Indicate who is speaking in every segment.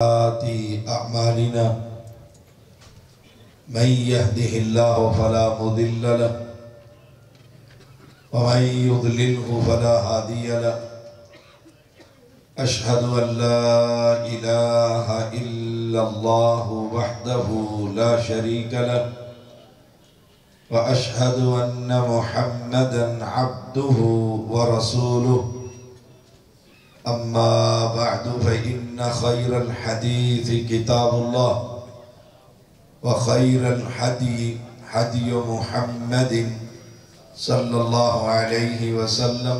Speaker 1: أعمالنا من يهده الله فلا مضل له ومن يضلله فلا هادي له أشهد أن لا إله إلا الله وحده لا شريك له وأشهد أن محمدًا عبده ورسوله أما بعد فإن خير الحديث كتاب الله وخير الحدي حدي محمد صلى الله عليه وسلم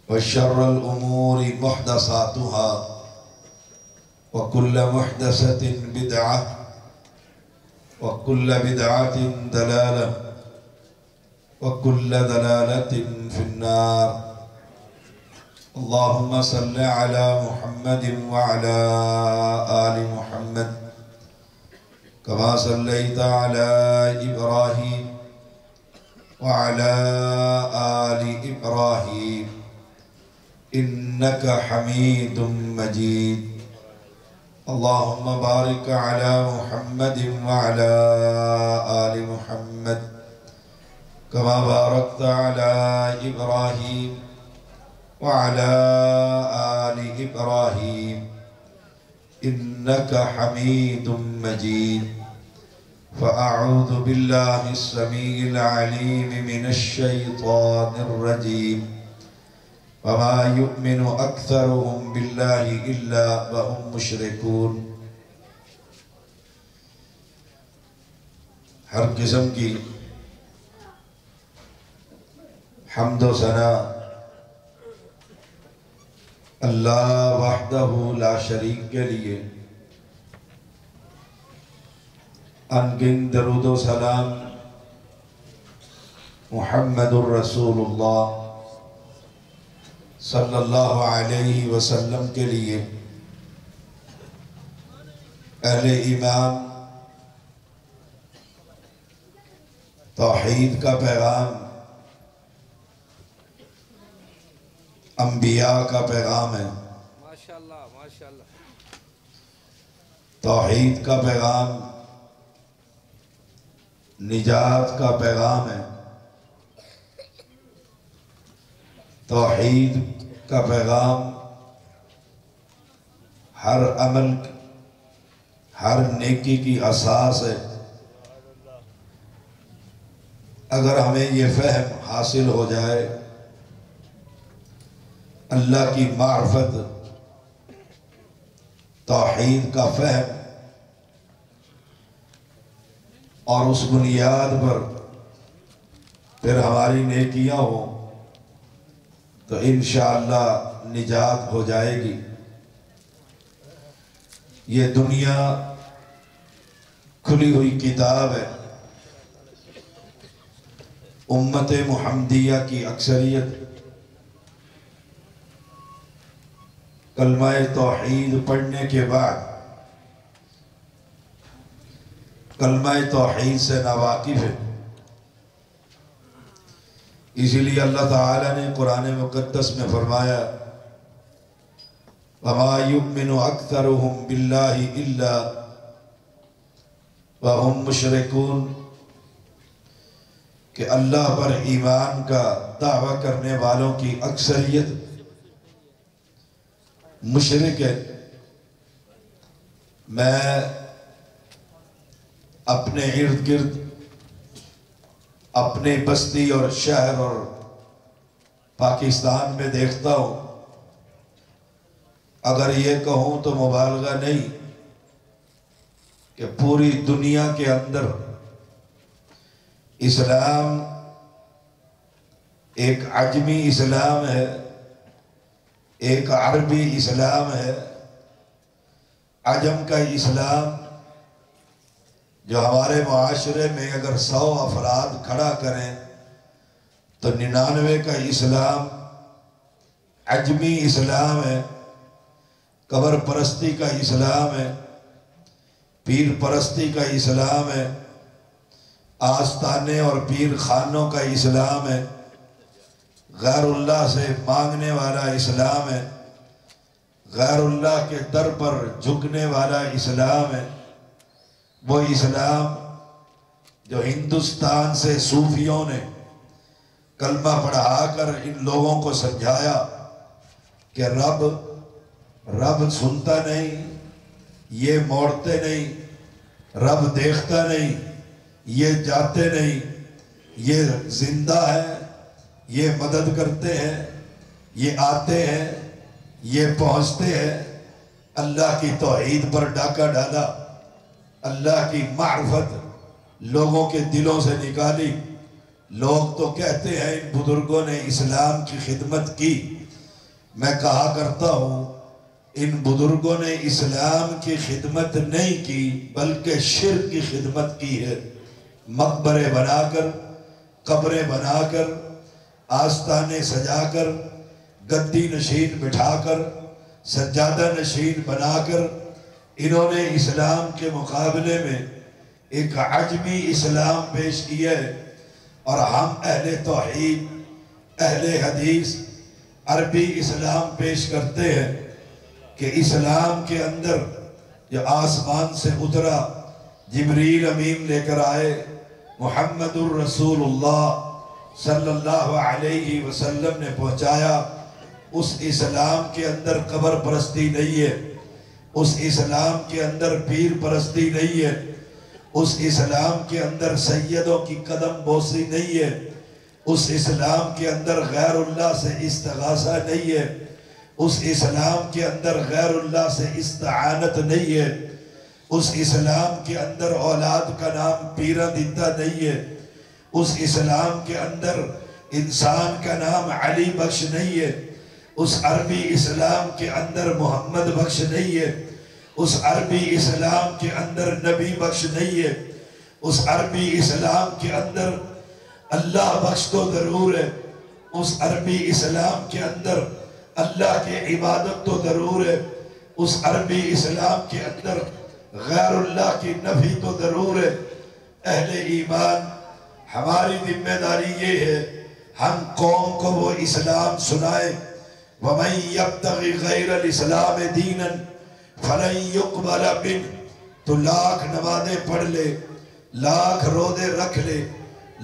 Speaker 1: وشر الأمور محدثاتها وكل محدثة بدعة وكل بدعة ضلالة وكل ضلالة في النار. اللهم صل على محمد وعلى آل محمد كما صليت على إبراهيم وعلى آل إبراهيم إنك حميد مجيد. اللهم بارك على محمد وعلى آل محمد كما باركت على إبراهيم وعلى آل إبراهيم إنك حميد مجيد. فأعوذ بالله السميع العليم من الشيطان الرجيم. وما يؤمن أكثرهم بالله إلا وهم مشركون. ہر قسم کی حمد و ثنا اللہ وحدہ لا شریک کے لیے، انگن درود و سلام محمد الرسول اللہ صلی اللہ علیہ وسلم کے لیے. اہل ایمان توحید کا پیغام انبیاء کا پیغام ہے.
Speaker 2: ماشاءاللہ ماشاءاللہ.
Speaker 1: توحید کا پیغام نجات کا پیغام ہے. توحید کا پیغام ہر عمل ہر نیکی کی اساس ہے. اگر ہمیں یہ فہم حاصل ہو جائے اللہ کی معرفت، توحید کا فہم، اور اس بنیاد پر پھر ہماری نیکیاں ہوں تو انشاءاللہ نجات ہو جائے گی. یہ دنیا کھلی ہوئی کتاب ہے. امت محمدیہ کی اکثریت کلمہ توحید پڑھنے کے بعد کلمہ توحید سے ناواقف ہے. اسی لیے اللہ تعالیٰ نے قرآن مقدس میں فرمایا وَمَا يُؤْمِنُ أَكْثَرُهُمْ بِاللَّهِ إِلَّا وَهُمْ مُشْرِكُونَ، کہ اللہ پر ایمان کا دعویٰ کرنے والوں کی اکثریت مشرک ہے. میں اپنے ارد گرد اپنے بستی اور شہر اور پاکستان میں دیکھتا ہوں، اگر یہ کہوں تو مبالغہ نہیں کہ پوری دنیا کے اندر اسلام ایک عجمی اسلام ہے، ایک عربی اسلام ہے. عجم کا اسلام جو ہمارے معاشرے میں اگر 100 افراد کھڑا کریں تو 99 کا اسلام عجمی اسلام ہے. قبر پرستی کا اسلام ہے، پیر پرستی کا اسلام ہے، آستانے اور پیر خانوں کا اسلام ہے، غیر اللہ سے مانگنے والا اسلام ہے، غیر اللہ کے در پر جھکنے والا اسلام ہے، وہ اسلام جو ہندوستان سے صوفیوں نے کلمہ پڑھا کر ان لوگوں کو سمجھایا کہ رب سنتا نہیں، یہ موڑتے نہیں، رب دیکھتا نہیں، یہ جاتے نہیں، یہ زندہ ہے، یہ مدد کرتے ہیں، یہ آتے ہیں، یہ پہنچتے ہیں۔ اللہ کی توحید پر ڈاکہ ڈالا، اللہ کی معرفت لوگوں کے دلوں سے نکالی۔ لوگ تو کہتے ہیں ان بزرگوں نے اسلام کی خدمت کی، میں کہا کرتا ہوں ان بزرگوں نے اسلام کی خدمت نہیں کی بلکہ شرک کی خدمت کی ہے۔ مقبرے بنا کر، قبریں بنا کر، آستانے سجا کر، گدی نشین بٹھا کر، سجادہ نشین بنا کر انہوں نے اسلام کے مقابلے میں ایک عجمی اسلام پیش کیا ہے۔ اور ہم اہل توحید، اہل حدیث عربی اسلام پیش کرتے ہیں کہ اسلام کے اندر جو آسمان سے اترا، جبریل امین لے کر آئے، محمد الرسول اللہ صلی اللہ علیہ وسلم نے پہنچایا۔ اس اسلام کے اندر قبر پرستی نہیں ہے، اس اسلام کے اندر پیر پرستی نہیں ہے، اس اسلام کے اندر سیدوں کی قدم بوسی نہیں ہے، اس اسلام کے اندر غیر اللہ سے استغاثہ نہیں ہے، اس اسلام کے اندر غیر اللہ سے استعانت نہیں ہے، اس اسلام کے اندر اولاد کا نام پیرہ دیتا نہیں ہے، اس اسلام کے اندر انسان کا نام علی بخش نہیں ہے، اس عربی اسلام کے اندر محمد بخش نہیں ہے، اس عربی اسلام کے اندر نبی بخش نہیں ہے، اس عربی اسلام کے اندر اللہ بخش تو ضرور ہے، اس عربی اسلام کے اندر اللہ کی عبادت تو ضرور ہے، اس عربی اسلام کے اندر غیر اللہ کی نفی تو ضرور ہے۔ اہل ایمان ہماری ذمہ داری یہ ہے ہم قوم کو وہ اسلام سنائیں۔ وَمَنْ يَبْتَغِ غَيْرَ الْإِسْلَامِ دِينًا فَلَنْ يُقْبَلَ مِنْهُ، تو لاکھ نمازیں پڑھ لے، لاکھ روزے رکھ لے،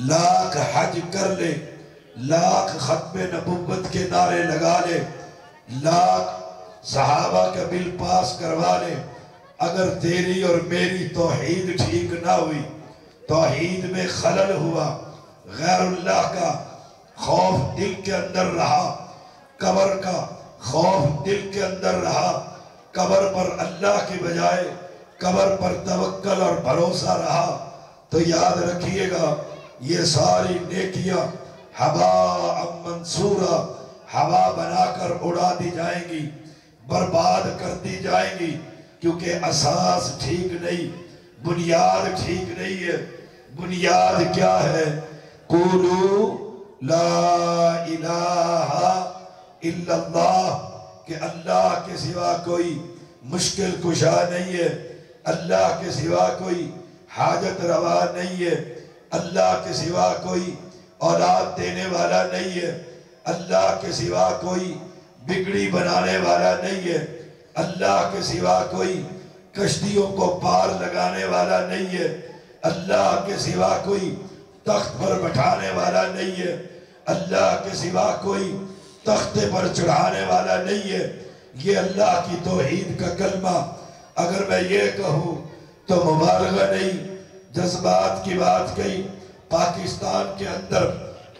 Speaker 1: لاکھ حج کر لے، لاکھ ختم نبوت کے نعرے لگا لے، لاکھ صحابہ کا بل پاس کروا لے، اگر تیری اور میری توحید ٹھیک نہ ہوئی، توحید میں خلل ہوا، غیر اللہ کا خوف دل کے اندر رہا، قبر کا خوف دل کے اندر رہا، قبر پر اللہ کی بجائے قبر پر توکل اور بھروسہ رہا، تو یاد رکھیے گا یہ ساری نیکیاں ہوا منصورہ، ہوا بنا کر اڑا دی جائیں گی، برباد کر دی جائیں گی، کیونکہ اساس ٹھیک نہیں، بنیاد ٹھیک نہیں ہے۔ بنیاد کیا ہے؟ قولوا لا الہ الا اللہ، کہ اللہ کے سوا کوئی مشکل کشا نہیں ہے، اللہ کے سوا کوئی حاجت روا نہیں ہے، اللہ کے سوا کوئی اولاد دینے والا نہیں ہے، اللہ کے سوا کوئی بگڑی بنانے والا نہیں ہے، اللہ کے سوا کوئی کشتیوں کو پار لگانے والا نہیں ہے، اللہ کے سوا کوئی تخت پر بٹھانے والا نہیں ہے، اللہ کے سوا کوئی تختے پر چڑھانے والا نہیں ہے۔ یہ اللہ کی توحید کا کلمہ اگر میں یہ کہوں تو مبالغہ نہیں، جذبات کی بات کہی۔ پاکستان کے اندر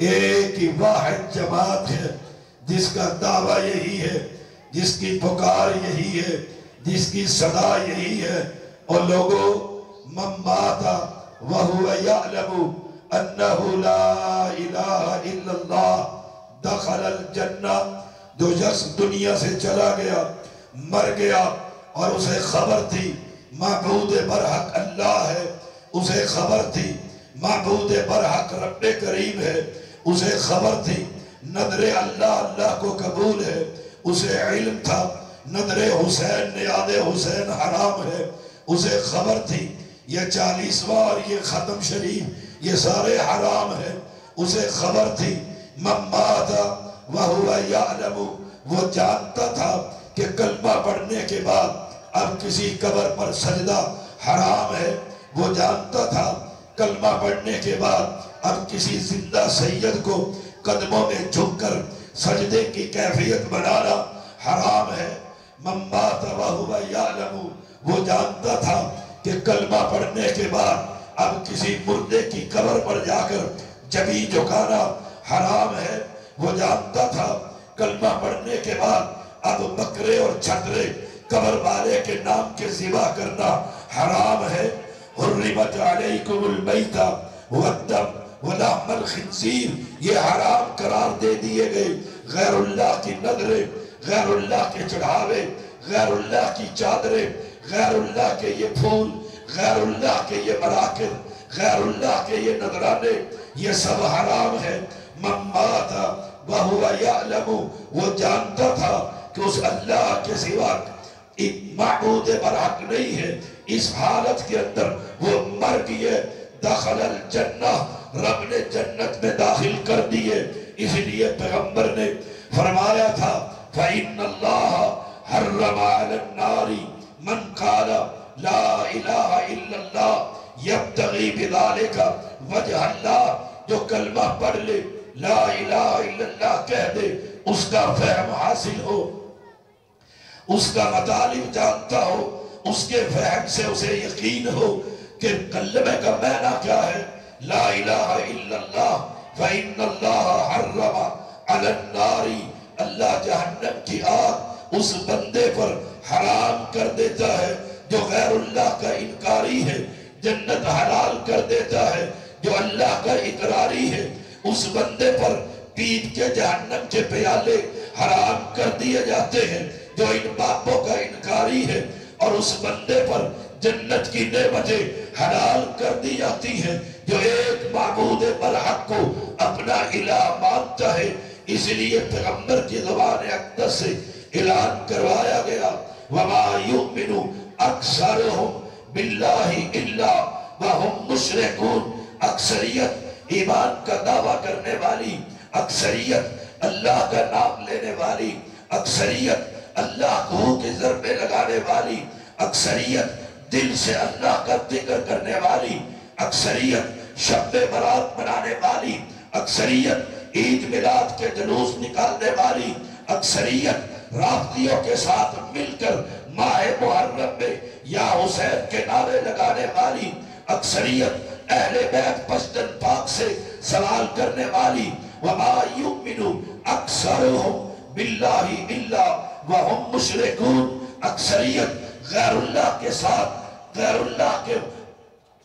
Speaker 1: ایک ہی واحد جماعت ہے جس کا دعویٰ یہی ہے، جس کی پکار یہی ہے، جس کی صدا یہی ہے، اور لوگوں من مات وہو یعلم انہ لا الہ الا اللہ دخل الجنہ، جو شخص دنیا سے چلا گیا، مر گیا، اور اسے خبر تھی معبود برحق اللہ ہے، اسے خبر تھی معبود برحق رب کریم ہے، اسے خبر تھی نظر اللہ کو قبول ہے، اسے علم تھا نظر حسین نیاد حسین حرام ہے، اسے خبر تھی یہ 40واں اور یہ ختم شریف یہ سارے حرام ہیں، اسے خبر تھی من مات وہو یعلم، وہ جانتا تھا کہ کلمہ پڑھنے کے بعد اب کسی قبر پر سجدہ حرام ہے، وہ جانتا تھا کلمہ پڑھنے کے بعد اب کسی زندہ سید کو قدموں میں جھک کر سجدے کی کیفیت بنانا حرام ہے۔ من مات وہو یعلم، وہ جانتا تھا کہ کلمہ پڑھنے کے بعد اب کسی مردے کی قبر پر جا کر جبیں جھکانا حرام ہے۔ وہ جانتا تھا کلمہ پڑھنے کے بعد اب بکرے اور چھٹرے قبر والے کے نام کے ذبح کرنا حرام ہے۔ حرمت علیکم المیتہ والدم ولحم الخنزیر، یہ حرام قرار دے دیے گئے۔ غیر اللہ کی نظریں، غیر اللہ کے چڑھاوے، غیر اللہ کی چادریں، غیر اللہ کے یہ پھول، غیر اللہ کے یہ مراکز، غیر اللہ کے یہ نذرانے، یہ سب حرام ہے۔ من مات وہو یعلم، وہ جانتا تھا کہ اس اللہ کے سوا ایک معبود برحق نہیں ہے، اس حالت کے اندر وہ مر گئے۔ دخل الجنہ، رب نے جنت میں داخل کر دیے۔ اس لیے پیغمبر نے فرمایا تھا فَإِنَّ اللَّهَ حَرَّمَ عَلَى النَّارِ مَنْ قَالَ لَا إِلَهَ إِلَّا اللَّهِ يَبْتَغِي بِذَلِكَ وَجْهَ اللَّهِ، جو کلمہ پڑھ لے، لا الہ الا اللہ کہہ دے، اس کا فہم حاصل ہو، اس کا مطالب جانتا ہو، اس کے فہم سے اسے یقین ہو کہ کلمہ کا معنی کیا ہے۔ لا الہ الا اللہ فإن اللہ حرم علی النار، اللہ جہنم کی آگ اس بندے پر حرام کر دیتا ہے جو غیر اللہ کا انکاری ہے، جنت حلال کر دیتا ہے جو اللہ کا اقراری ہے۔ اس بندے پر پیٹ کے جہنم کے پیالے حرام کر دیے جاتے ہیں جو ان باپوں کا انکاری ہے، اور اس بندے پر جنت کی نعمتیں حلال کر دی جاتی ہیں جو ایک معبود برحق کو اپنا الہ مانتا ہے۔ اس لیے پیغمبر کی زبان اقدس سے اعلان کروایا گیا وَمَا يُؤْمِنُ أَكْثَرُهُمْ بِاللَّهِ إِلَّا وَهُمْ مُشْرِكُونَ، اکثریت ایمان کا دعویٰ کرنے والی، اکثریت اللہ کا نام لینے والی، اکثریت اللہ کو کے ضربے لگانے والی، اکثریت دل سے اللہ کا ذکر کرنے والی، اکثریت شب برات منانے والی، اکثریت عید میلاد کے جلوس نکالنے والی، اکثریت رافضیوں کے ساتھ مل کر ماہ محرم میں یا حسین کے نعرے لگانے والی، اکثریت اہل بیت پشتن پاک سے سوال کرنے والی۔ وَمَا يُؤْمِنُ أَكْثَرُهُمْ بِاللَّهِ إِلَّا وَهُمْ مُشْرِكُونَ، اکثریت غیر اللہ کے ساتھ، غیر اللہ کے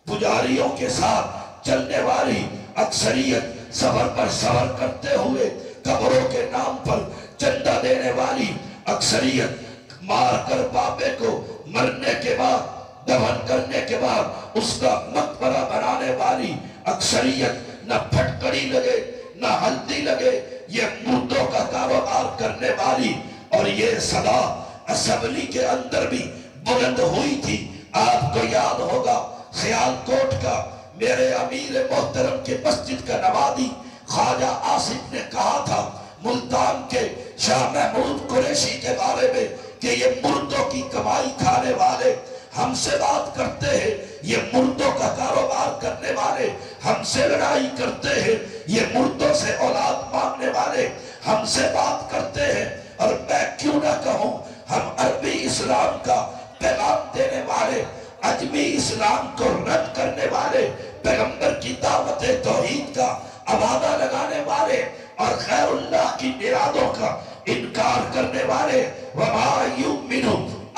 Speaker 1: پجاریوں کے ساتھ چلنے والی، اکثریت صبر پر صبر کرتے ہوئے قبروں کے نام پر چندہ دینے والی، اکثریت مار کر بابے کو مرنے کے بعد دفن کرنے کے بعد اس کا مقبرہ بنانے والی، اکثریت نہ پھٹکڑی لگے نہ ہلدی لگے، یہ مردوں کا کاروبار کرنے والی۔ اور یہ صدا اسمبلی کے اندر بھی بلند ہوئی تھی۔ آپ کو یاد ہوگا سیالکوٹ کا میرے امیر محترم کے مسجد کا نوادی خواجہ آصف نے کہا تھا ملتان کے شاہ محمود قریشی کے بارے میں کہ یہ مردوں کی کمائی کھانے والے ہم سے بات کرتے ہیں، یہ مردوں کا کاروبار کرنے والے ہم سے لڑائی کرتے ہیں، یہ مردوں سے اولاد مانگنے والے ہم سے بات کرتے ہیں۔ اور میں کیوں نہ کہوں، ہم عربی اسلام کا پیغام دینے والے، عجمی اسلام کو رد کرنے والے، پیغمبر کی دعوت توحید کا آوازہ لگانے والے اور غیر اللہ کی نرادوں کا انکار کرنے والے۔ وَمَا يُؤْمِنُ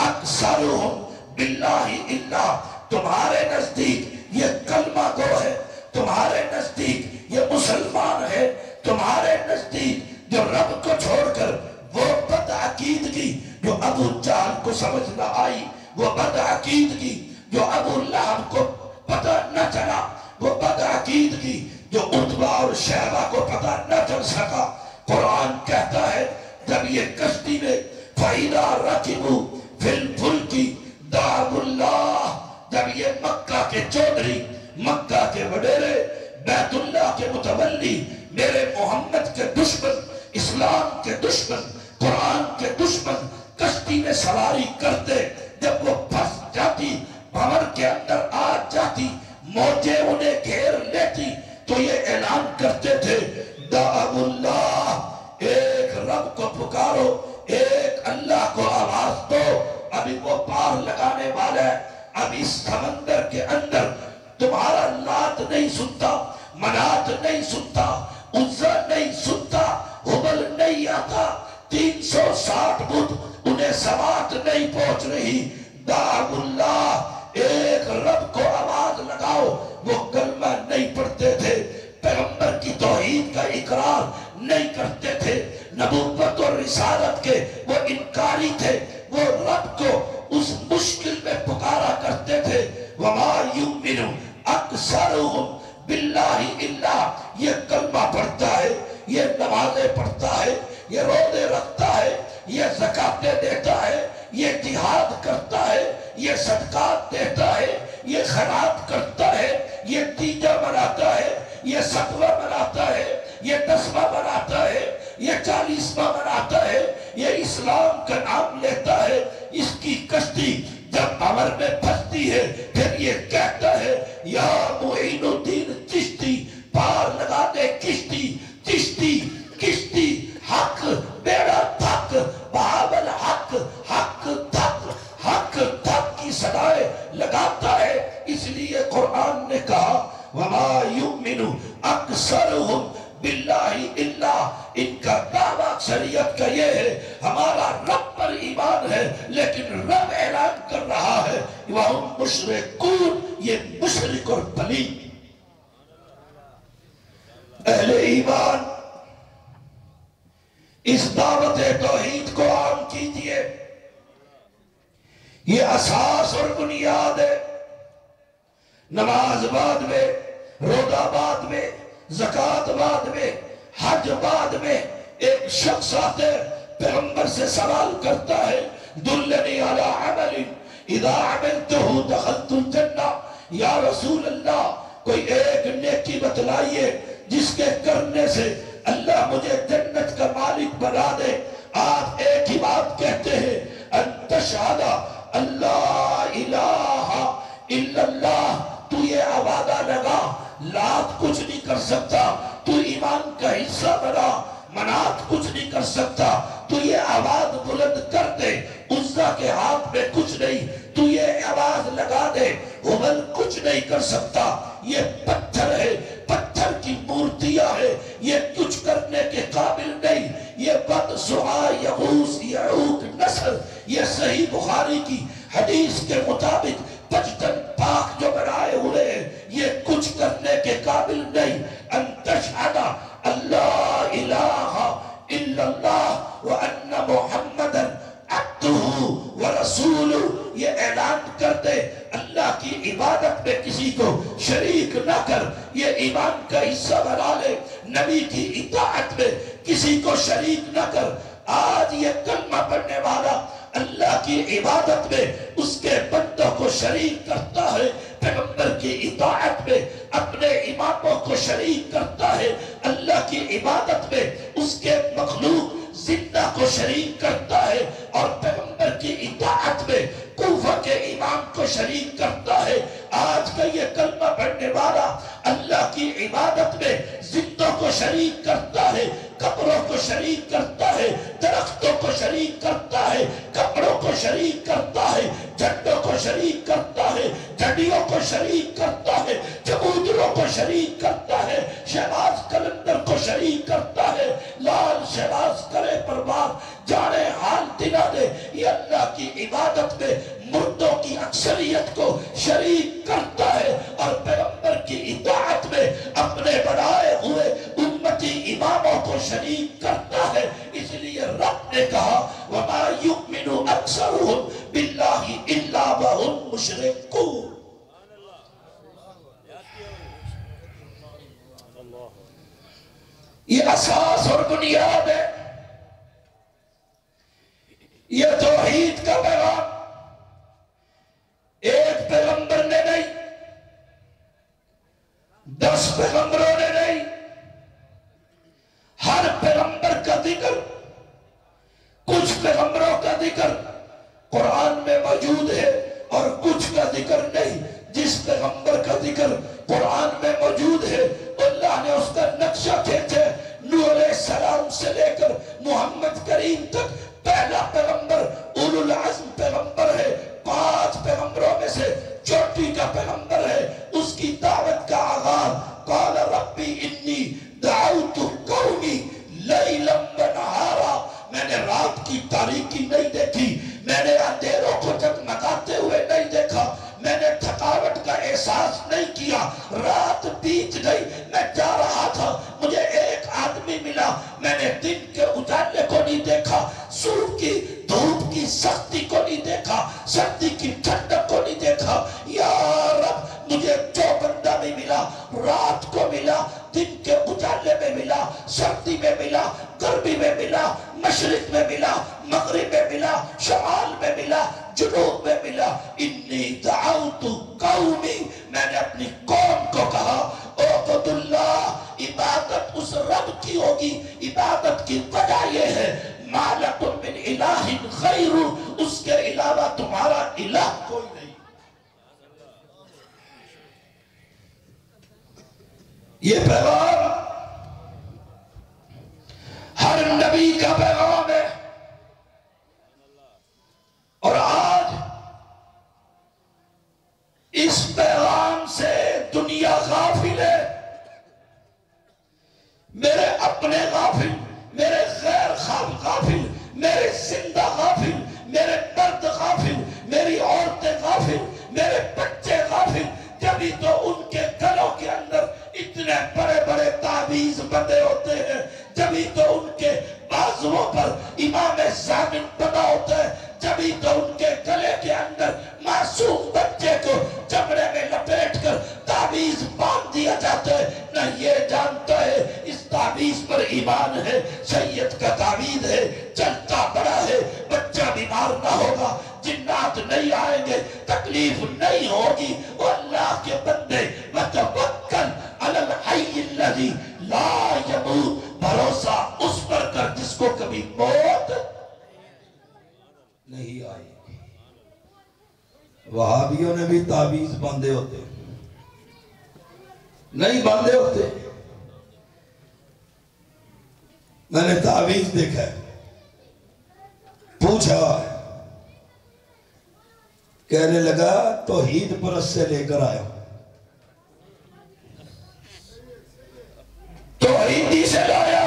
Speaker 1: أَكْثَرُهُمْ بِاللَّهِ إِلَّا، تمہارے نزدیک یہ کلمہ گو ہے، تمہارے نزدیک یہ مسلمان ہے، تمہارے نزدیک جو رب کو چھوڑ کر وہ بد عقیدگی جو ابو جہل کو سمجھ نہ آئی، وہ بد عقیدگی جو ابو لہب کو پتہ نہ چلا، وہ بد عقیدگی جو عتبہ اور شیبہ کو پتہ نہ چل سکا، قرآن کہتا ہے جب یہ کشتی میں فَإِذَا رَكِبُوا فِي الْفُلْكِ دعوا اللہ، جب یہ مکہ کے چودھری، مکہ کے وڈیرے، بیت اللہ کے متولی، میرے محمد کے دشمن، اسلام کے دشمن، قرآن کے دشمن کشتی سواری کرتے، جب وہ پھنس جاتی، بھنور کے اندر آ جاتی، موجیں انہیں گھیر لیتی، تو یہ اعلان کرتے تھے دعو اللہ، ایک رب کو پکارو، ایک اللہ کو آواز دو، ابھی وہ پار لگانے والا ہے۔ اب اس سمندر کے اندر تمہارا لات نہیں سنتا، منات نہیں سنتا، عزا نہیں سنتا، حبل نہیں آتا، 360 بت انہیں سماعت نہیں پہنچ رہی۔ دعو اللہ، ایک رب کو آواز لگاؤ۔ وہ کلمہ نہیں پڑھتے تھے، پیغمبر کی توحید کا اقرار نہیں کرتے تھے، نبوت اور رسالت کے وہ انکاری تھے، وہ رب کو اس مشکل میں پکارا کرتے تھے۔ وما یؤمن اکثرهم باللہ الا، یہ کلمہ پڑھتا ہے، یہ نمازیں پڑھتا ہے، یہ روزے رکھتا ہے، یہ زکاتیں دیتا ہے، یہ جہاد کرتا ہے، یہ صدقات دیتا ہے، یہ خیرات کرتا ہے، یہ تیجا مناتا ہے، یہ ستوہ مناتا ہے، یہ 10واں مناتا ہے، یہ 40واں مناتا ہے، یہ اسلام کا نام لیتا ہے۔ اس کی کشتی جب بھنور میں پھنستی ہے، پھر یہ کہتا ہے یا معین الدین چشتی، پار لگا دے کشتی، چشتی کشتی، حق بیڑا تھک، بہاول حق، حق تھک، حق تھک کی صدائے لگاتا ہے۔ اس لیے قرآن نے کہا وما یؤمن اکثرهم باللہ الا، ان کا دعویٰ اکثریت کا یہ ہے ہمارا رب پر ایمان ہے، لیکن رب اعلان کر رہا ہے وہم مشرکون، یہ مشرک اور پلید۔ اہل ایمان اس دعوت توحید کو عام کیجئے، یہ اساس اور بنیاد ہے۔ نماز بعد میں، روزہ بعد میں، زکوٰۃ بعد میں، حج بعد میں۔ ایک شخص آتے پیغمبر سے سوال کرتا ہے دلنی علی عمل اذا عملتہ دخلت الجنہ، یا رسول اللہ کوئی ایک نیکی بتلائیے جس کے کرنے سے اللہ مجھے جنت کا مالک بنا دے۔ آپ ایک ہی بات کہتے ہیں ان تشہد اللہ الہ الا اللہ، تو یہ وعدہ لگا لات کچھ نہیں کر سکتا، تو ایمان کا حصہ بنا، منات کچھ نہیں کر سکتا، تو یہ آواز بلند کر دے عزا کے ہاتھ میں کچھ نہیں، تو یہ آواز لگا دے حبل کچھ نہیں کر سکتا، یہ پتھر ہے، پتھر کی مورتیاں ہے، یہ کچھ کرنے کے قابل نہیں، یہ بد سعا یغوث یعوق نصر، یہ صحیح بخاری کی حدیث کے مطابق پچتن پاک جو بنائے ہوئے ہیں، یہ کچھ کرنے کے قابل نہیں۔ ان تشہد اللہ الہ الا اللہ وان محمدا عبدہ ورسولہ، یہ اعلان کر دے اللہ کی عبادت میں کسی کو شریک نہ کر، یہ ایمان کا حصہ بنا لے، نبی کی اطاعت میں کسی کو شریک نہ کر۔ آج یہ کلمہ پڑھنے والا اللہ کی عبادت میں اس کے بندوں کو شریک کرتا ہے، پیغمبر کی اطاعت میں اپنے اماموں کو شریک کرتا ہے، اللہ کی عبادت میں اس کے مخلوق زندہ کو شریک کرتا ہے، اور پیغمبر کی اطاعت میں کوفہ کے امام کو شریک کرتا ہے۔ آج کا یہ کلمہ پڑھنے والا اللہ کی عبادت میں زندوں کو شریک کرتا ہے، قبروں کو شریک کرتا ہے، درختوں کو شریک کرتا ہے، کپڑوں کو شریک کرتا ہے، جھنڈوں کو شریک کرتا ہے، جھنڈیوں کو شریک کرتا ہے، چبوتروں کو شریک کرتا ہے، شہباز کلندر کو شریک کرتا ہے، لال شہباز کرے پروار جانے حال دلا دے، یہ اللہ کی عبادت میں مردوں کی اکثریت کو شریک کرتا ہے، اور پیغمبر کی اطاعت میں اپنے بنائے ہوئے امتی اماموں کو شریک کرتا ہے۔ اس لیے رب نے کہا وَمَا يُؤْمِنُ أَكْثَرُهُمْ بِاللَّهِ إِلَّا وَهُمْ مُشْرِكُونَ۔ یہ اساس اور بنیاد ہے، یہ توحید کا پیغام ایک پیغمبر نے نہیں، 10 پیغمبروں نے نہیں، ہر پیغمبر کا ذکر، کچھ پیغمبروں کا ذکر
Speaker 3: سردی کی ٹھنڈک کو نہیں دیکھا. یا رب مجھے جو بندہ بھی ملا، رات کو ملا، دن کے اجالے میں ملا، سردی میں ملا، گرمی میں ملا، مشرق میں ملا، مغرب میں ملا، شمال میں ملا، جنوب میں ملا، انی دعوت قومی، میں نے اپنی قوم کو کہا اعبد اللہ، عبادت اس رب کی ہوگی. عبادت کی وجہ یہ ہے ما لکم من الہ غیر، اس کے علاوہ تمہارا الہ کوئی نہیں. یہ پیغام ہر نبی کا پیغام ہے. اور آج اس پیغام سے دنیا غافل ہے. میرے اپنے غافل، میرے غیر غافل، میرے زندہ غافل، میرے مرد غافل، میری عورتیں غافل، میرے بچے غافل. جبھی تو ان کے گلوں کے اندر اتنے بڑے بڑے تعویذ بندے ہوتے ہیں، جبھی تو ان کے بازوؤں پر امام زامن بنا ہوتا ہے، جبھی تو ان کے گلے کے اندر معصوم بچے کو چمڑے میں لپیٹ کر تعویذ باندھ دیا جاتا ہے. نہ یہ جانتا ہے اس تعویذ پر ایمان ہے، سید کا تعویذ ہے، چلتا بڑا ہے، بچہ بیمار نہ ہوگا، جنات نہیں آئیں گے، تکلیف نہیں ہوگی. وہ اللہ کے بندے وتوکل علی الحی الذی لا یموت، بھروسہ اس پر کر جس کو کبھی موت نہیں آئے گی. وہابیوں نے بھی تعویذ باندھے ہوتے نہیں باندھے ہوتے. میں نے تعویذ دیکھا ہے، پوچھا، کہنے لگا توحید پرست سے لے کر آیا، توحیدی سے لایا.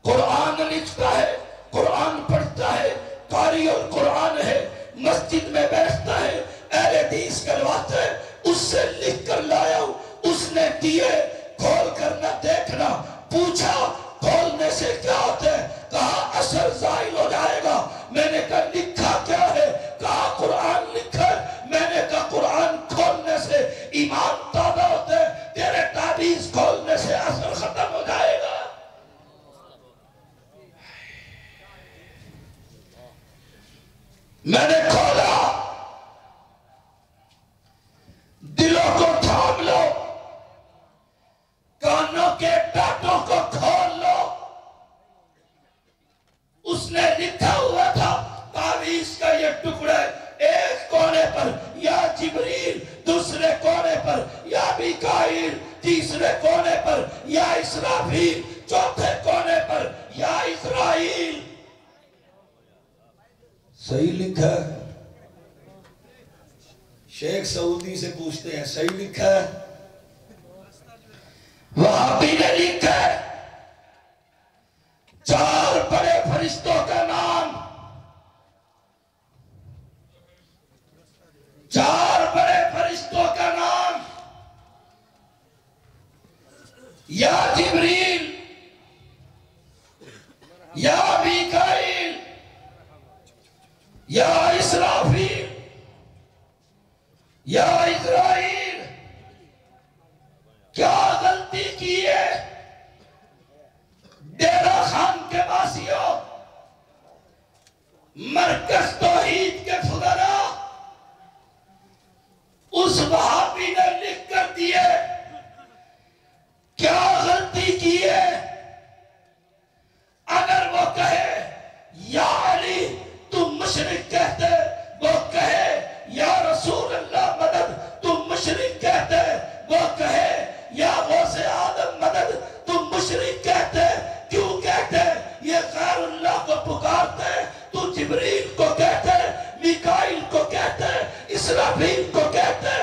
Speaker 3: قرآن لکھتا ہے، قرآن پڑھتا ہے، قاری القرآن ہے، مسجد میں بیٹھتا ہے، اہل حدیث کرواتا ہے، اس سے لکھ کر لایا ہوں. اس نے دیے، کھول کر نہ دیکھنا. پوچھا کھولنے سے کیا ہوتا ہے؟ کہا اثر زائل ہو جائے گا. میں نے کہا لکھا کیا ہے؟ کہا قرآن لکھا ہے. میں نے کہا قرآن کھولنے سے ایمان تازہ ہوتا ہے، تیرے تعویذ کھولنے سے اثر ختم ہو جائے گا. میں نے کھولا، دلوں کو تھام لو، کانوں کے ڈاٹوں کو کھول لو. اس نے لکھا ہوا تھا تعویذ کا یہ ٹکڑا، ایک کونے پر یا جبریل، دوسرے کونے پر یا میکائیل، تیسرے کونے پر یا اسرافیل، چوتھے کونے پر یا اسرائیل. صحیح لکھا ہے؟ شیخ سعودی سے پوچھتے ہیں صحیح لکھا ہے؟ وہابی نے لکھا ہے 4 بڑے فرشتوں کا نام، 4 بڑے فرشتوں کا نام، یا جبریل، یا میکائیل، یا اسرافیل، یا اسرائیل. کیا غلطی کی ہے ڈیرہ خان کے باسیوں، مرکز توحید کے فقراء؟ اس وہابی نے لکھ کر دیے. کیا غلطی کی ہے؟ اگر وہ کہے یا علی تم مشرک کہتے، وہ کہے یا رسول اللہ مدد تم مشرک کہتے، وہ کہے یا غوث آدم مدد تم مشرک کہتے. کیوں کہتے؟ یہ غیر اللہ کو پکارتے. تو جبریل کو کہتے، میکائیل کو کہتے، اسرافیل کو کہتے،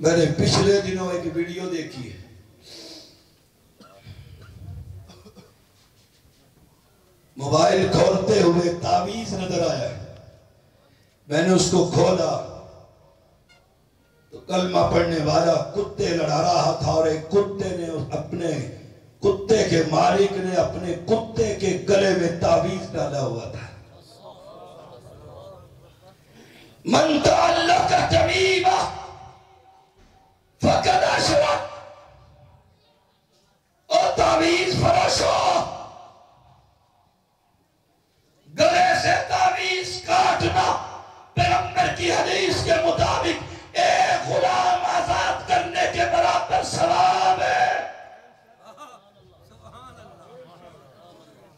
Speaker 1: میں نے پچھلے دنوں ایک ویڈیو دیکھی ہے، موبائل کھولتے ہوئے تعویذ نظر آیا، میں نے اس کو کھولا تو کلمہ پڑھنے والا کتے لڑا رہا تھا، اور ایک کتے نے اپنے کتے کے مالک نے اپنے کتے کے گلے میں تعویذ ڈالا ہوا تھا۔
Speaker 3: من تعلق تمیمہ فقد اشرک، اور تعویذ فرشو، گلے سے تعویذ کاٹنا پیغمبر کی حدیث کے مطابق ایک غلام آزاد کرنے کے برابر ثواب ہے۔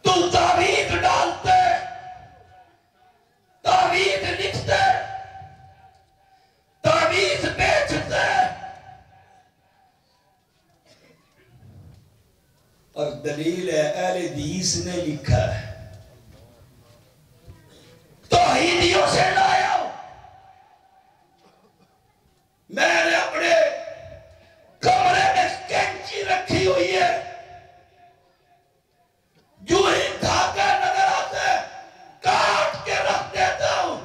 Speaker 3: تو تعویذ ڈالتے، تعویذ لکھتے، تعویذ بیچتے،
Speaker 1: اور دلیل ہے اہل حدیث نے لکھا ہے،
Speaker 3: توحیدیوں سے لایا ہوں۔ میں نے اپنے کمرے میں کینچی رکھی ہوئی ہے، جو ہی دھاگے نظر آتے کاٹ کے رکھ دیتا ہوں۔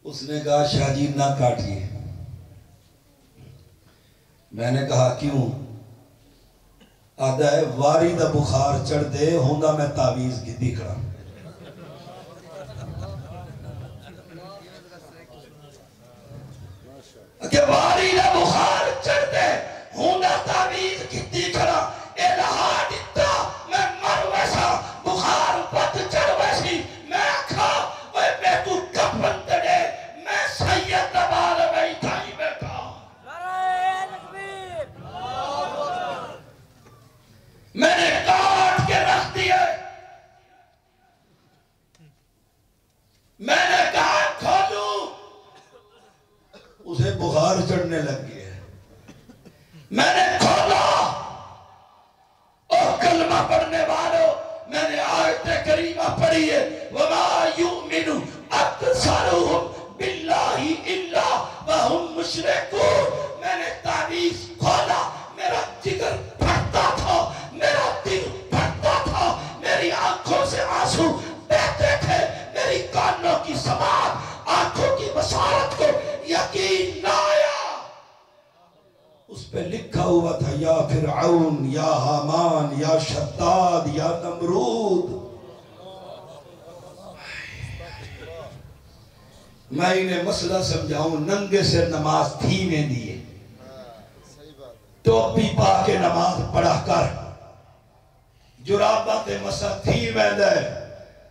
Speaker 1: اس نے کہا شاہ جی نہ کاٹیے۔ میں نے کہا کیوں؟ آدھا ہے واری دا بخار چڑھ دے ہوندہ میں تعویذ کی دیکھڑا،
Speaker 3: کہ واری دا بخار چڑھ دے ہوندہ تعویذ کی دیکھڑا، اے لہا دیتا میں مر ویسا بخار بد چڑھ ویسی، میں کھا وے میں تو کپن دے میں سید نبال میں تھائی بیٹھا۔ میں نے کاٹ کے رکھ دیے، میں نے کہا کھولوں،
Speaker 1: اسے بخار چڑھنے لگ گیا۔
Speaker 3: میں نے کھولا، اور کلمہ پڑھنے والوں میں نے آیت کریمہ پڑھی ہے، وَمَا يُؤْمِنُ أَكْثَرُهُمْ بِاللَّهِ إِلَّا وَهُمْ مُشْرِكُونَ۔ میں نے تعویذ کھولا، میرا جگر پھٹتا تھا، میرا دل پھٹتا تھا، میری آنکھوں سے آنسو بہتے تھے، میری کانوں کی سماعت، آنکھوں کی بصارت کو یقین نہ آیا۔
Speaker 1: اس پہ لکھا ہوا تھا یا فرعون یا حامان یا شداد یا نمرود۔ میں انہیں مسئلہ سمجھاؤں، ننگے سے نماز تھی میں دیئے، ٹوپی پا کے نماز پڑھا کر، جرابہ تے مسا تھی میں دے،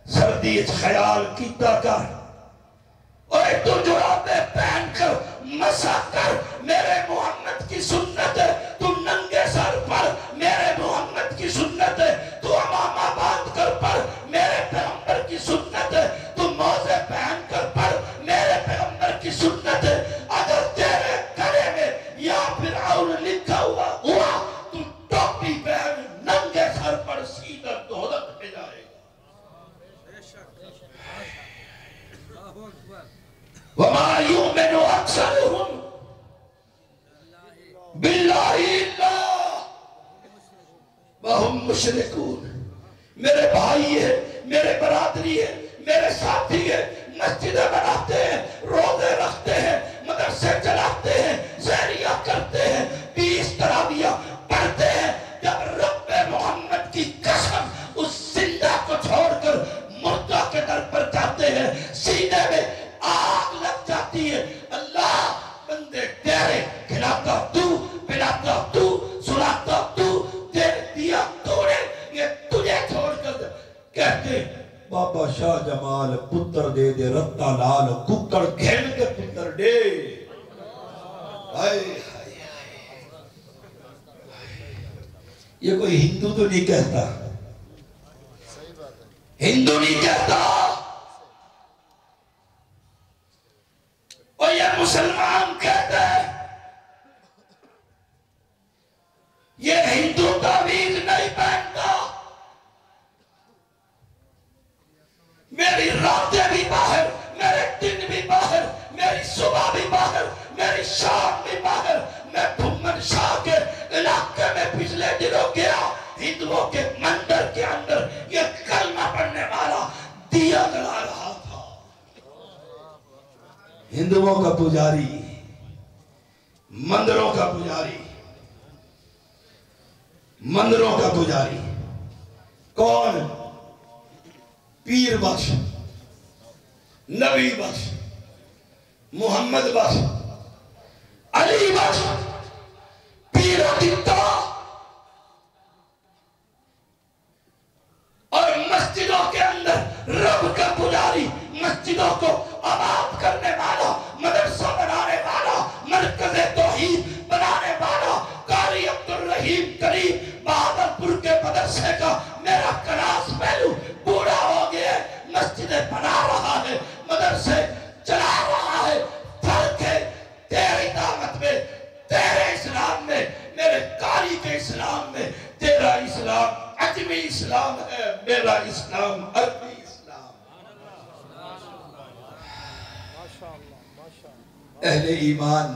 Speaker 1: سردی اچھ خیال کیتا کر،
Speaker 3: اور تو جرابے پہن کر مسا کر، میرے محمد کی سنت ہے، تو ننگے سر پر میرے محمد کی سنت ہے، تو امامہ باندھ کر پر میرے پیغمبر کی سنت ہے، تو موزے پہن کر پر میرے پیغمبر کی سنت ہے۔ اگر تیرے گلے میں یا فرعون لکھا ہوا تو ٹوپی پہن ننگے سر پر سیدھا دولت پہ جائے گا۔ وَمَا يُؤْمِنُ أَكْثَرُهُمْ بِاللَّهِ إِلَّا وَهُمْ مُشْرِكُونَ۔ میرے بھائی ہیں، میرے برادری ہیں، میرے ساتھی ہیں، مسجدیں بناتے ہیں، روزے رکھتے ہیں، مدرسے چلاتے ہیں، سحریہ کرتے ہیں، 20 تراویح پڑھتے ہیں، جب رب محمد کی قسم اس زندہ کو چھوڑ کر مردہ کے در پر جاتے ہیں، سینے میں آگ لگ جاتی ہے۔ اللہ بندے تیرے، کھلاتا تو، پلاتا تو، سلاتا تو، تیرے دیا تو نے، یہ تجھے چھوڑ کر کہتے
Speaker 1: بابا شاہ جمال پتر دے دے رتا لال ککڑ گھن کے پتر دے۔ یہ کوئی ہندو تو نہیں کہتا،
Speaker 3: ہندو نہیں کہتا، اور یہ مسلمان کہتا ہے۔ یہ ہندو تعویذ نہیں پہنتا، میری راتیں بھی باہر، میرے دن بھی باہر، میری ہندوؤں کے مندر کے اندر یہ کلمہ پڑھنے والا دیا جلا رہا تھا. ہندوؤں کا پجاری، مندروں کا پجاری، مندروں کا پجاری کون؟ پیر بخش، نبی بخش، محمد بخش، علی بخش، پیر دیتا. اور مسجدوں کے اندر رب کا پجاری، مسجدوں کو آباد کرنے والا، مدرسہ بنانے والا، مرکز توحید بنانے والا قاری عبدالرحیم کریم بہادرپور کے مدرسے کا میرا کلاس فیلو بوڑھا ہو گیا، مسجدیں بنا رہا ہے، مدرسے چلا رہا ہے. فرق ہے تیری دعوت میں، تیرے اسلام میں، میرے قاری کے اسلام میں. تیرا اسلام عجمی اسلام ہے، میرا اسلام عربی اسلام. اہل ایمان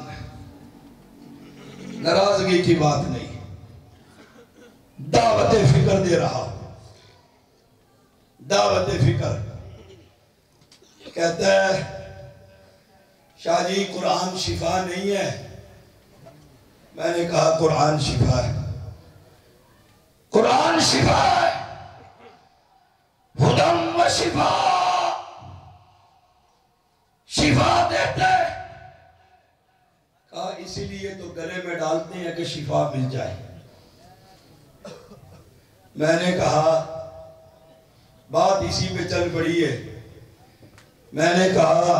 Speaker 3: ناراضگی کی بات نہیں، دعوت فکر دے رہا. دعوت فکر کہتا ہے شاہ جی قرآن شفا نہیں ہے. میں نے کہا قرآن شفا ہے، قرآن شفا ہے، ہدم و شفا، شفا دیتے. کہا اسی لیے تو گلے میں ڈالتے ہیں کہ شفا مل جائے. میں نے کہا بات اسی پہ چل پڑی ہے. میں نے کہا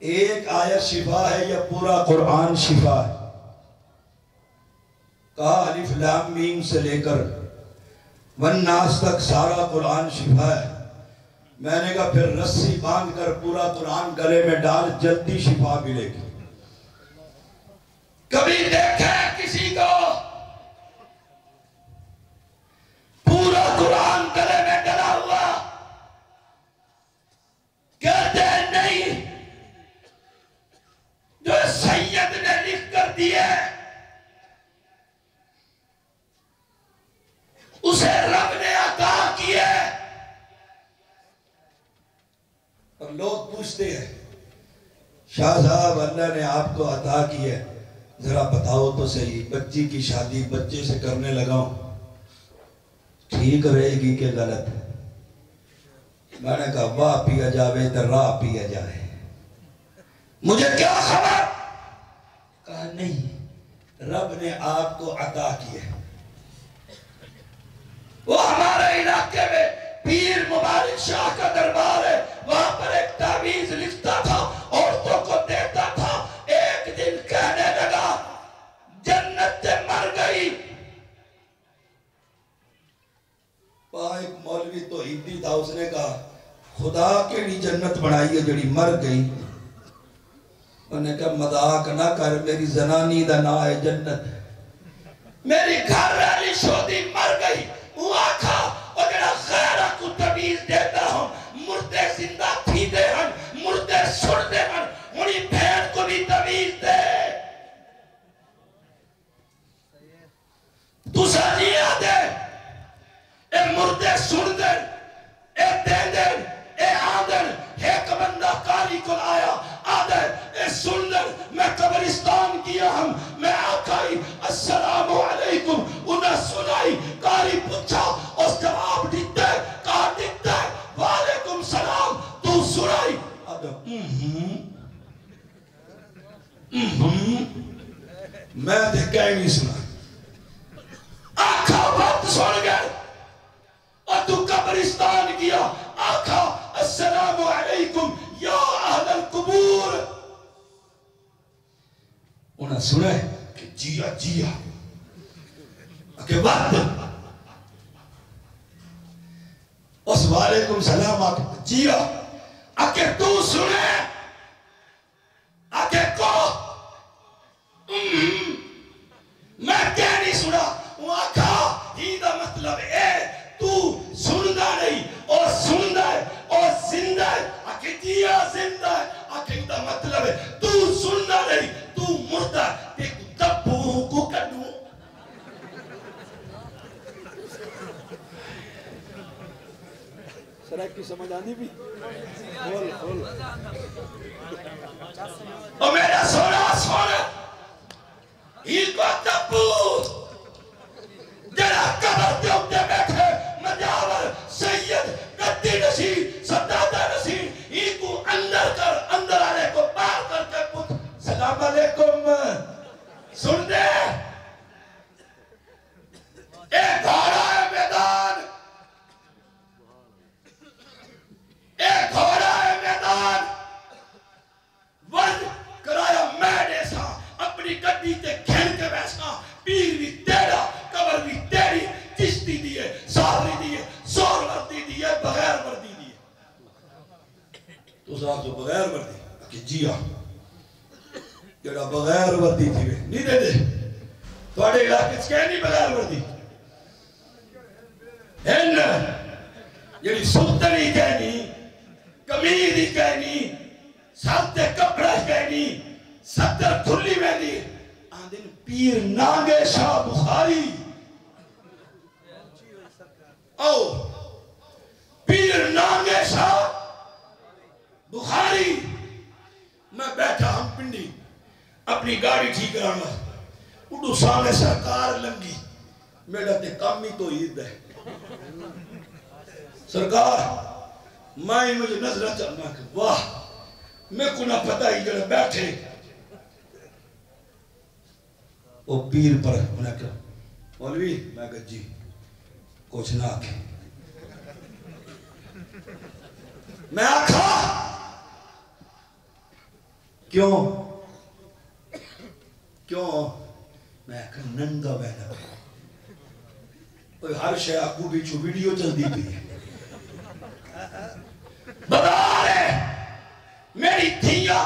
Speaker 3: ایک آیت شفا ہے یا پورا قرآن شفا ہے؟ کہا الف لام میم سے لے کر والناس تک سارا قرآن شفا ہے. میں نے کہا پھر رسی باندھ کر پورا قرآن گلے میں ڈال، جلدی شفا ملے گی. کبھی دیکھے کسی کو پورا قرآن گلے میں ڈلا ہوا؟ کہتے ہیں نہیں، جو سید نے لکھ کر دیے اسے رب نے عطا کیے. اور لوگ پوچھتے ہیں شاہ صاحب اللہ نے آپ کو عطا کی ہے، ذرا بتاؤ تو صحیح، بچی کی شادی بچے سے کرنے لگاؤں، ٹھیک رہے گی کہ غلط؟ میں نے کہا واہ پیا جاوے تو راہ پیا جائے، مجھے کیا خبر. کہا نہیں، رب نے آپ کو عطا کیا. وہ ہمارے علاقے میں پیر مبارک شاہ کا دربار ہے، وہاں پر ایک تعویذ لکھتا تھا، عورتوں کو دیتا تھا. ایک دن کہنے لگا جنت سے مر گئی. ایک مولوی تو ہندی تھا، اس نے کہا خدا کے لیے جنت بنائی ہے جڑی مر گئی. انہوں نے کہا مذاق نہ کر، میری زنانی دا نا ہے جنت، میری گھر والی شودی مر گئی. وہ آکھا اور جڑا غیرہ کو تعویذ دیتا ہوں، مردے زندہ تھی دے ہن، مردے سڑ دے ہن، انہی بھیڑ کو بھی تعویذ دے. دوسرا جیا دے، اے مردے سن دے، اے دے دے، اے آدھر. ایک بندہ کاری کو آیا، آدھر اے سن دے، میں قبرستان کیا ہم، میں آکائی السلام علیکم. انہیں سنائی، کاری پوچھا، اس جواب دیتے، کہا دیتے وعلیکم سلام، تو سنائی. میں دیکھا ہی نہیں سنا. آکھا وقت سن گئے اور تو قبرستان کیا. آکھا السلام علیکم یا اہل القبور. انہیں سنے کہ جیا جیا کہ وقت اس وعلیکم سلام آکھا جیا آکے تو سنے آکے کو میں کیا نہیں سنا. وہ آکھا ہی دا مطلب اے تو سندا نہیں اور سندا ہے اور زندہ ہے. آکے جیا زندہ ہے. آکے دا مطلب ہے تو سندا نہیں، تو مردہ ہے. دیکھ دبو کو کڈو
Speaker 2: سرائکی سمجھ آنی بھی کھول کھول
Speaker 3: او میرا سونا سونا ہی کو تبو جڑا قبر دے اتے بیٹھے مجاور سید گدی نشین سدادہ نشین ہی کو اندر کر اندر آنے کو پار کر کے پت سلام علیکم سن دے ایک گھوڑا ہے میدان ایک گھوڑا ہے میدان ورد کرایا میں ایسا اپنی گڈی تے کھین کے ویسا پیر بھی تیرا قبر بھی تیری چشتی دیئے ساری دیئے زور وردی دیئے بغیر وردی دیئے تو صاحب جو بغیر وردی کہ جی ہاں جڑا بغیر وردی تھی وے نہیں دے دے توڑے علاقے سے نہیں بغیر وردی ہن جڑی سلطنی کہنی کمیدی کہنی ساتھ کپڑا کہنی ستر کھلی میں دی آدھن پیر ناگے شاہ بخاری او پیر ناگے شاہ بخاری میں بیٹھا ہم پنڈی اپنی گاڑی ٹھیک کرانا اڈو سامنے سرکار لنگی میرا تے کام ہی تو عید ہے سرکار میں مجھے نظرہ چلنا کہ واہ میں کو نہ پتہ ہی جڑا بیٹھے وہ پیر پر انہیں کہا مولوی میں کہا جی کچھ نہ آکے میں آکھا کیوں میں آکھا ننگا بیٹھا ہر شے آکو بیچو ویڈیو چل دی بھی بتا رہے میری دھیاں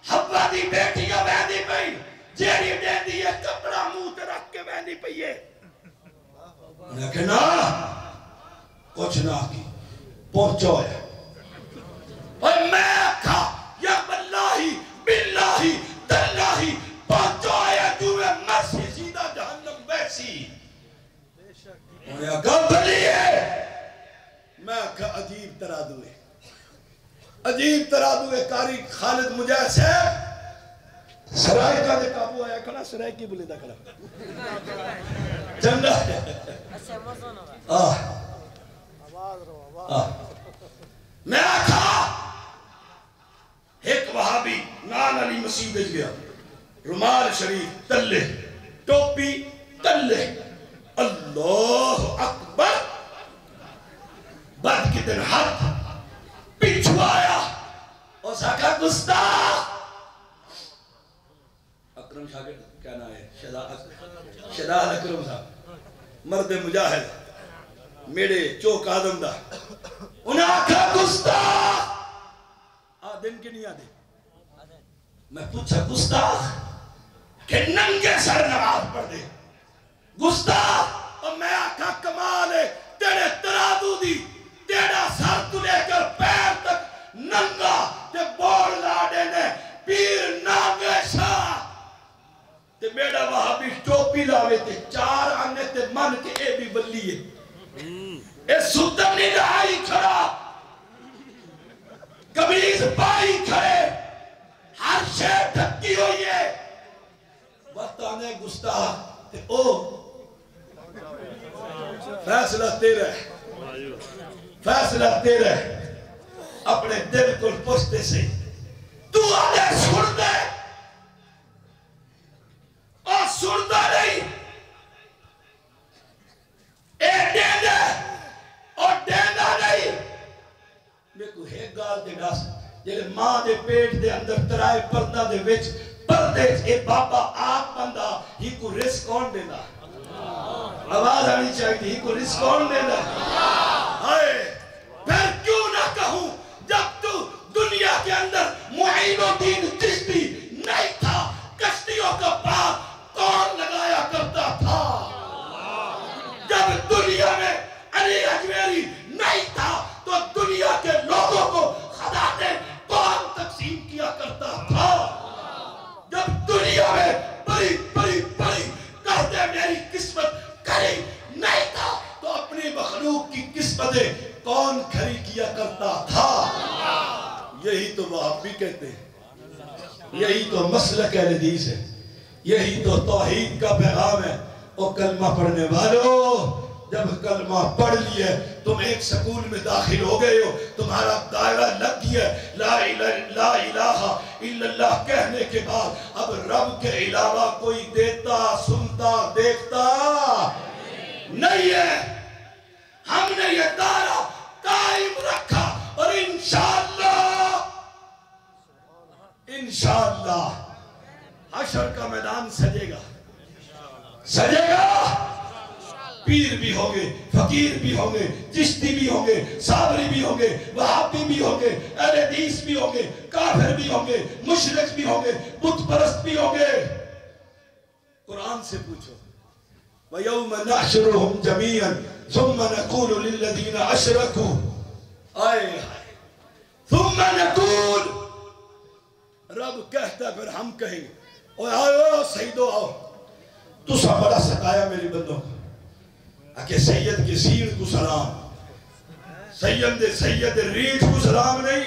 Speaker 3: حبہ دی بیٹیاں بیندی پئی جیڑی بیندی ہے کپڑا منہ تے رکھ کے بیندی پئی ہے انہیں کہا نا کچھ نہ کی پہنچو ہے اور میں کہا یا باللہ تاللہ پہنچو ہے جو ہے مرسی سیدھا جہنم ویسی انہیں کہا بلی ہے میں کہا عجیب ترادو ہے عجیب ترادو ہے کاری خالد مجاہد صاحب سرائے کا دے قابو آیا کھڑا سرائے کی بلے دا کھڑا جنگا میں آکھا ایک وہابی نان علی مسیح بج گیا رمال شریف تلے ٹوپی تلے اللہ اکبر بعد کی دن ہاتھ پیچھو آیا اور ساکھا گستاخ اکرم شاگرد کیا نام ہے شداد اکرم صاحب مرد مجاہد میرے چوک آدم دا انہیں آکھا گستاخ آدم کی نہیں آدھے میں پوچھا گستاخ کہ ننگے سر نماز پڑھ دے گستاخ اور میں آکھا کمال ہے تیرے ترادو دی تیرا سر تو لے کر پیر تک ننگا تے بور لاڑے نے پیر نانگے شاہ تے میرا وہابی ٹوپی لاوے تے چار آنے تے من کے اے بھی بلی ہے اے سلطن نہیں رہائی کھڑا کمیز پائی کھڑے ہر شے ڈھکی ہوئی ہے بتانے گستاخ تے او فیصلہ تیرا ہے فیصلہ تیرا ہے اپنے دل کو پوچھتے سے تو آنے سن دے اور سنتا نہیں اے دینا اور دینا نہیں میں کو ایک گال دے ڈاس جلے ماں دے پیٹ دے اندر ترائے پردہ دے وچ پردے اے بابا آپ بندہ ہی کو رزق کون دینا آواز آنی چاہیے ہی کو رزق کون دینا ہائے پھر کیوں نہ کہوں جب تو دنیا کے اندر معین الدین چشتی نہیں تھا کشتیوں کا پار کون لگایا کرتا تھا جب دنیا میں علی اجمیری نہیں تھا تو دنیا کے لوگوں کو خداتے کون تقسیم کیا کرتا تھا جب دنیا میں بڑی کرتے میری قسمت کری نہیں تھا تو اپنی مخلوق کی قسمتیں کون کھڑی کیا کرتا تھا؟ یہی تو وہابی کہتے ہیں، یہی تو مسلک اہل حدیث ہے، یہی تو توحید کا پیغام ہے۔ اور کلمہ پڑھنے والوں، جب کلمہ پڑھ لیے تم ایک سکول میں داخل ہو گئے ہو، تمہارا دائرہ لگ گیا، لا الہ الا اللہ کہنے کے بعد اب رب کے علاوہ کوئی دیتا، سنتا، دیکھتا نہیں ہے۔ ہم نے یہ دائرہ قائم رکھا اور انشاءاللہ حشر کا میدان سجے گا، سجے گا۔ پیر بھی ہوں گے، فقیر بھی ہوں گے، چشتی بھی ہوں گے، صابری بھی ہوں گے، وہابی بھی ہوں گے، اہل حدیث بھی ہوں گے، کافر بھی ہوں گے، مشرک بھی ہوں گے، بت پرست بھی ہوں گے۔ قرآن سے پوچھو وَيَوْمَ نَحْشُرُهُمْ جَمِيعًا ثُمَّ نَقُولُ لِلَّذِينَ أَشْرَكُوا آئے ثُمَّ نَقُولُ، رب کہتا ہے پھر ہم کہیں گے اوہ آؤ سیدو آؤ، تو سا بڑا ستایا میری بندوں کو، کہ سید کے سین کو سلام، سید ریٹھ کو سلام نہیں،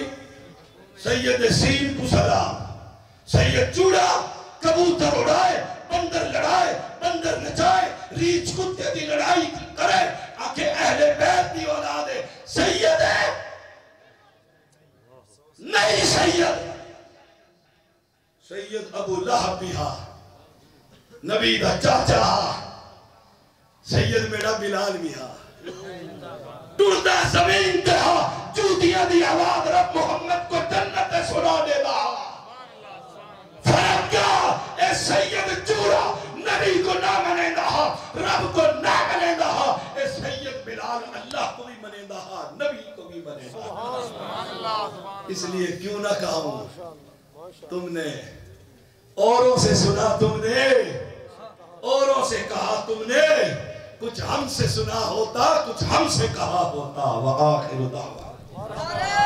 Speaker 3: سید سین کو سلام۔ سید چوڑا کبوتر اڑائے، بندر لڑائے، بندر نچائے، ریچھ کتے دی لڑائی کرے، آکے اہل بیت دی اولاد ہے، سید ہے نہیں۔ سید ابو لہب بھی ہاں، نبی دا چاچا ہاں، سید میرا بلال بھی ہاں، ٹوٹا زمین پہ ہاں، جوتیاں دی آواز رب محمد کو جنت سنا دے دا۔ فرق کیا؟ اے سید چورا نبی کو نہ منے دا، رب کو نہ منے دا، اے سید بلال اللہ کو بھی منے دا، نبی کو بھی منے دا۔ اس لیے کیوں نہ کہوں، تم نے اوروں سے سنا، تم نے اوروں سے کہا، تم نے کچھ ہم سے سنا ہوتا، کچھ ہم سے کہا ہوتا۔ وآخر دعوانا